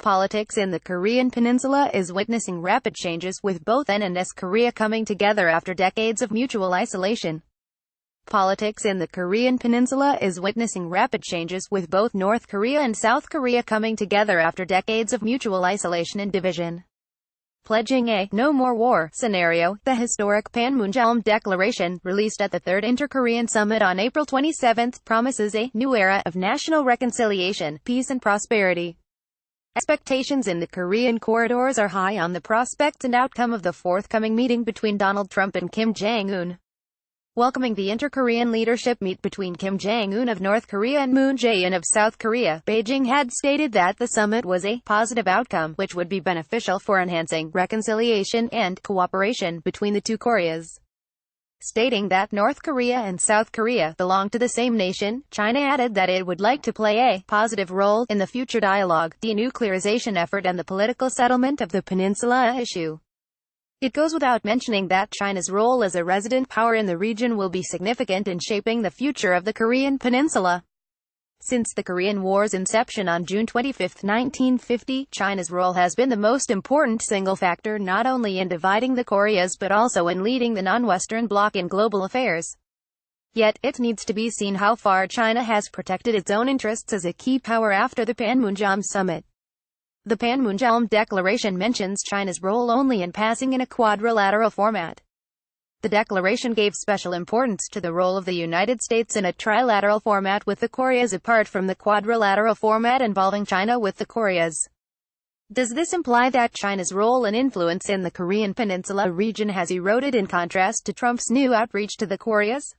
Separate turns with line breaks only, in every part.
Politics in the Korean Peninsula is witnessing rapid changes, with both N and S Korea coming together after decades of mutual isolation. Politics in the Korean Peninsula is witnessing rapid changes, with both North Korea and South Korea coming together after decades of mutual isolation and division. Pledging a "no more war" scenario, the historic Panmunjom Declaration, released at the Third Inter-Korean Summit on April 27, promises a new era of national reconciliation, peace and prosperity. Expectations in the Korean corridors are high on the prospects and outcome of the forthcoming meeting between Donald Trump and Kim Jong-un. Welcoming the inter-Korean leadership meet between Kim Jong-un of North Korea and Moon Jae-in of South Korea, Beijing had stated that the summit was a positive outcome, which would be beneficial for enhancing reconciliation and cooperation between the two Koreas. Stating that North Korea and South Korea belong to the same nation, China added that it would like to play a positive role in the future dialogue, denuclearization effort and the political settlement of the peninsula issue. It goes without mentioning that China's role as a resident power in the region will be significant in shaping the future of the Korean Peninsula. Since the Korean War's inception on June 25, 1950, China's role has been the most important single factor not only in dividing the Koreas but also in leading the non-Western bloc in global affairs. Yet, it needs to be seen how far China has protected its own interests as a key power after the Panmunjom summit. The Panmunjom Declaration mentions China's role only in passing in a quadrilateral format. The declaration gave special importance to the role of the United States in a trilateral format with the Koreas apart from the quadrilateral format involving China with the Koreas. Does this imply that China's role and influence in the Korean Peninsula region has eroded in contrast to Trump's new outreach to the Koreas?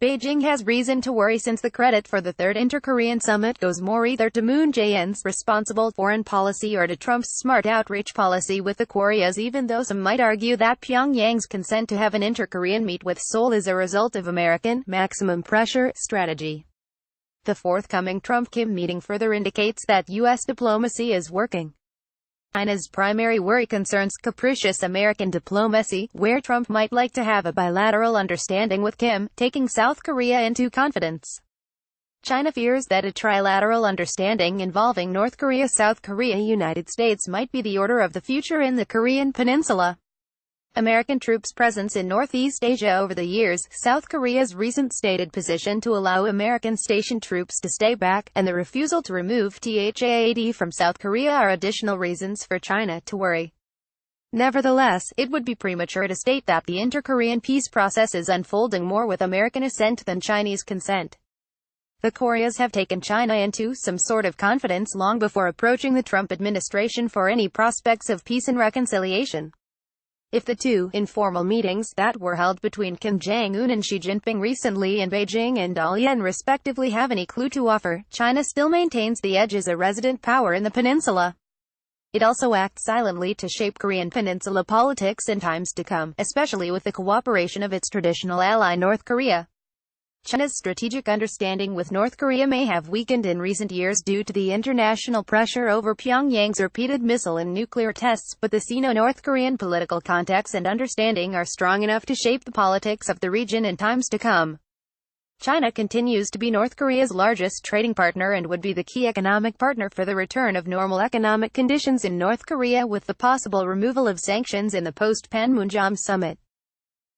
Beijing has reason to worry since the credit for the Third Inter-Korean Summit goes more either to Moon Jae-in's responsible foreign policy or to Trump's smart outreach policy with the Koreas, even though some might argue that Pyongyang's consent to have an inter-Korean meet with Seoul is a result of American maximum pressure strategy. The forthcoming Trump-Kim meeting further indicates that U.S. diplomacy is working. China's primary worry concerns capricious American diplomacy, where Trump might like to have a bilateral understanding with Kim, taking South Korea into confidence. China fears that a trilateral understanding involving North Korea, South Korea, United States might be the order of the future in the Korean Peninsula. American troops' presence in Northeast Asia over the years, South Korea's recent stated position to allow American stationed troops to stay back, and the refusal to remove THAAD from South Korea are additional reasons for China to worry. Nevertheless, it would be premature to state that the inter-Korean peace process is unfolding more with American assent than Chinese consent. The Koreas have taken China into some sort of confidence long before approaching the Trump administration for any prospects of peace and reconciliation. If the two informal meetings that were held between Kim Jong-un and Xi Jinping recently in Beijing and Dalian respectively have any clue to offer, China still maintains the edge as a resident power in the peninsula. It also acts silently to shape Korean Peninsula politics in times to come, especially with the cooperation of its traditional ally North Korea. China's strategic understanding with North Korea may have weakened in recent years due to the international pressure over Pyongyang's repeated missile and nuclear tests, but the Sino-North Korean political context and understanding are strong enough to shape the politics of the region in times to come. China continues to be North Korea's largest trading partner and would be the key economic partner for the return of normal economic conditions in North Korea with the possible removal of sanctions in the post-Panmunjom summit.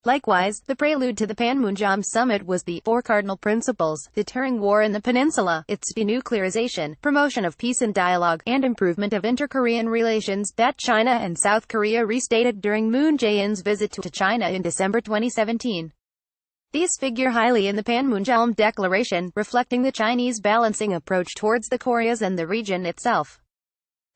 Likewise, the prelude to the Panmunjom summit was the Four Cardinal Principles: deterring war in the peninsula, its denuclearization, promotion of peace and dialogue, and improvement of inter-Korean relations, that China and South Korea restated during Moon Jae-in's visit to China in December 2017. These figure highly in the Panmunjom Declaration, reflecting the Chinese balancing approach towards the Koreas and the region itself.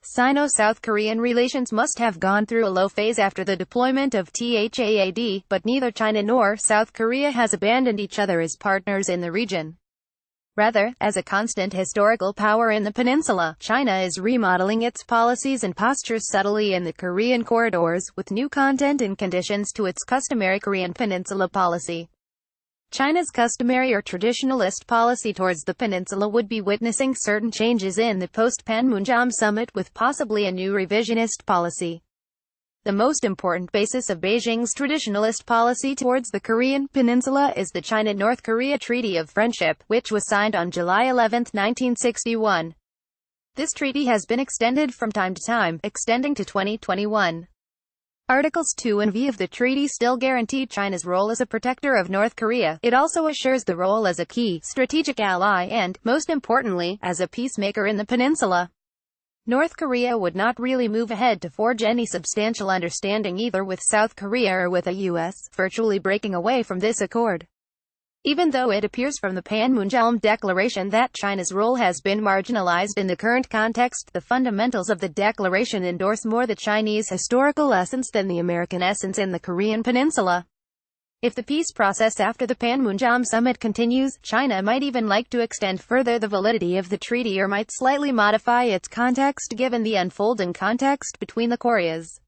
Sino-South Korean relations must have gone through a low phase after the deployment of THAAD, but neither China nor South Korea has abandoned each other as partners in the region. Rather, as a constant historical power in the peninsula, China is remodeling its policies and postures subtly in the Korean corridors, with new content and conditions to its customary Korean Peninsula policy. China's customary or traditionalist policy towards the peninsula would be witnessing certain changes in the post-Panmunjom summit, with possibly a new revisionist policy. The most important basis of Beijing's traditionalist policy towards the Korean Peninsula is the China-North Korea Treaty of Friendship, which was signed on July 11, 1961. This treaty has been extended from time to time, extending to 2021. Articles 2 and V of the treaty still guarantee China's role as a protector of North Korea. It also assures the role as a key, strategic ally and, most importantly, as a peacemaker in the peninsula. North Korea would not really move ahead to forge any substantial understanding either with South Korea or with the U.S., virtually breaking away from this accord. Even though it appears from the Panmunjom Declaration that China's role has been marginalized in the current context, the fundamentals of the declaration endorse more the Chinese historical essence than the American essence in the Korean Peninsula. If the peace process after the Panmunjom summit continues, China might even like to extend further the validity of the treaty or might slightly modify its context given the unfolding context between the Koreas.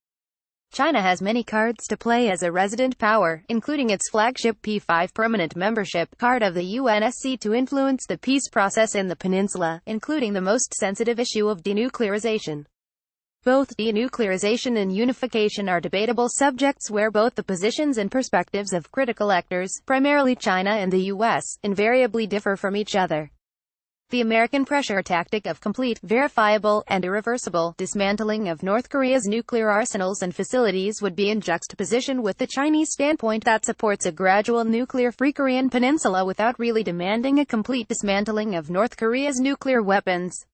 China has many cards to play as a resident power, including its flagship P5 permanent membership card of the UNSC to influence the peace process in the peninsula, including the most sensitive issue of denuclearization. Both denuclearization and unification are debatable subjects where both the positions and perspectives of critical actors, primarily China and the U.S., invariably differ from each other. The American pressure tactic of complete, verifiable, and irreversible dismantling of North Korea's nuclear arsenals and facilities would be in juxtaposition with the Chinese standpoint that supports a gradual nuclear-free Korean peninsula without really demanding a complete dismantling of North Korea's nuclear weapons.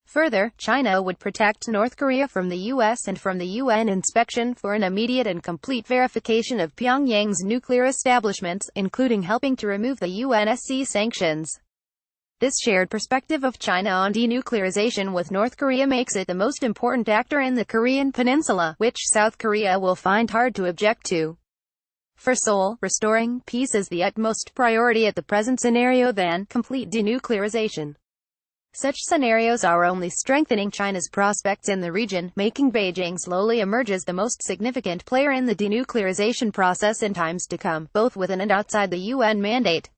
Further, China would protect North Korea from the U.S. and from the UN inspection for an immediate and complete verification of Pyongyang's nuclear establishments, including helping to remove the UNSC sanctions. This shared perspective of China on denuclearization with North Korea makes it the most important actor in the Korean Peninsula, which South Korea will find hard to object to. For Seoul, restoring peace is the utmost priority at the present scenario than complete denuclearization. Such scenarios are only strengthening China's prospects in the region, making Beijing slowly emerge as the most significant player in the denuclearization process in times to come, both within and outside the UN mandate.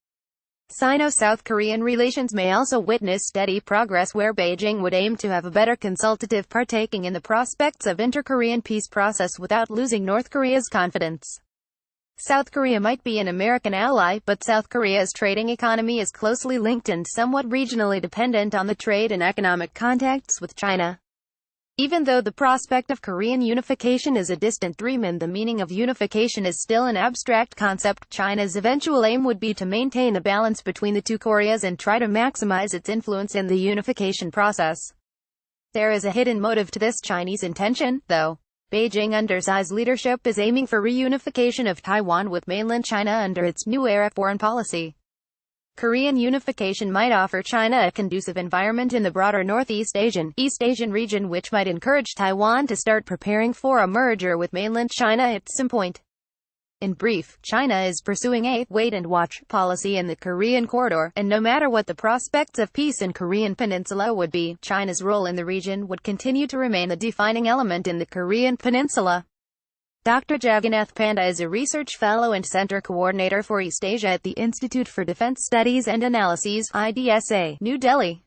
Sino-South Korean relations may also witness steady progress where Beijing would aim to have a better consultative partaking in the prospects of inter-Korean peace process without losing North Korea's confidence. South Korea might be an American ally, but South Korea's trading economy is closely linked and somewhat regionally dependent on the trade and economic contacts with China. Even though the prospect of Korean unification is a distant dream and the meaning of unification is still an abstract concept, China's eventual aim would be to maintain a balance between the two Koreas and try to maximize its influence in the unification process. There is a hidden motive to this Chinese intention, though. Beijing under Xi's leadership is aiming for reunification of Taiwan with mainland China under its new era foreign policy. Korean unification might offer China a conducive environment in the broader Northeast East Asian region which might encourage Taiwan to start preparing for a merger with mainland China at some point. In brief, China is pursuing a wait-and-watch policy in the Korean corridor, and no matter what the prospects of peace in Korean Peninsula would be, China's role in the region would continue to remain the defining element in the Korean Peninsula. Dr. Jagannath Panda is a research fellow and center coordinator for East Asia at the Institute for Defense Studies and Analyses, IDSA, New Delhi.